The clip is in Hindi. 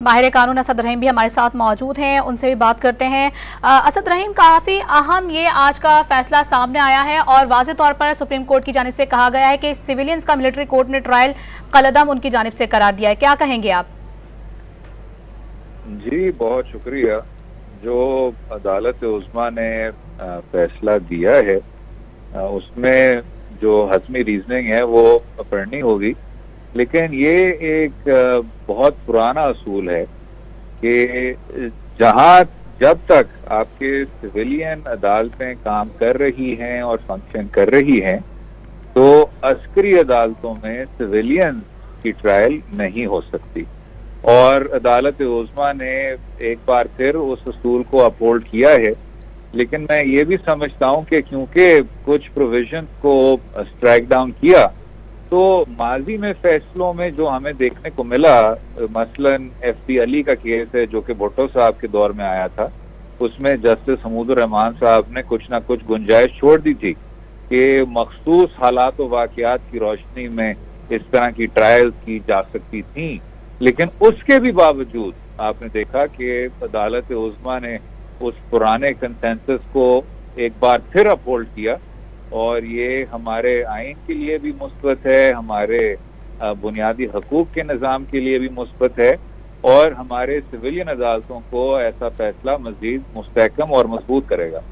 माहिर कानून असद रहीम भी हमारे साथ मौजूद हैं, उनसे भी बात करते हैं। असद रहीम, काफी अहम ये आज का फैसला सामने आया है और वाज़ेह तौर पर सुप्रीम कोर्ट की जानिब से कहा गया है कि सिविलियंस का मिलिट्री कोर्ट ने ट्रायल कलअदम उनकी जानिब से करार दिया है। क्या कहेंगे आप? जी, बहुत शुक्रिया। जो अदालत उज़्मा ने फैसला दिया है उसमें जो हतमी रीजनिंग है वो पढ़नी होगी, लेकिन ये एक बहुत पुराना असूल है कि जब तक आपके सिविलियन अदालतें काम कर रही हैं और फंक्शन कर रही हैं तो अस्करी अदालतों में सिविलियन की ट्रायल नहीं हो सकती। और अदालत उज़्मा ने एक बार फिर उस असूल को अपहोल्ड किया है। लेकिन मैं ये भी समझता हूं कि क्योंकि कुछ प्रोविजन को स्ट्राइक डाउन किया तो माजी में फैसलों में जो हमें देखने को मिला, मसलन FP अली का केस है जो कि भुट्टो साहब के दौर में आया था, उसमें जस्टिस हमीदुर रहमान साहब ने कुछ ना कुछ गुंजाइश छोड़ दी थी कि मखसूस हालात व वाक़यात की रोशनी में इस तरह की ट्रायल्स की जा सकती थी। लेकिन उसके भी बावजूद आपने देखा कि अदालत उज़्मा ने उस पुराने कंसेंसस को एक बार फिर अपहोल्ड किया और ये हमारे आइन के लिए भी मुस्बत है, हमारे बुनियादी हकूक के निज़ाम के लिए भी मुस्बत है और हमारे सिविलियन अदालतों को ऐसा फैसला मजीद मुस्तहकम और मजबूत करेगा।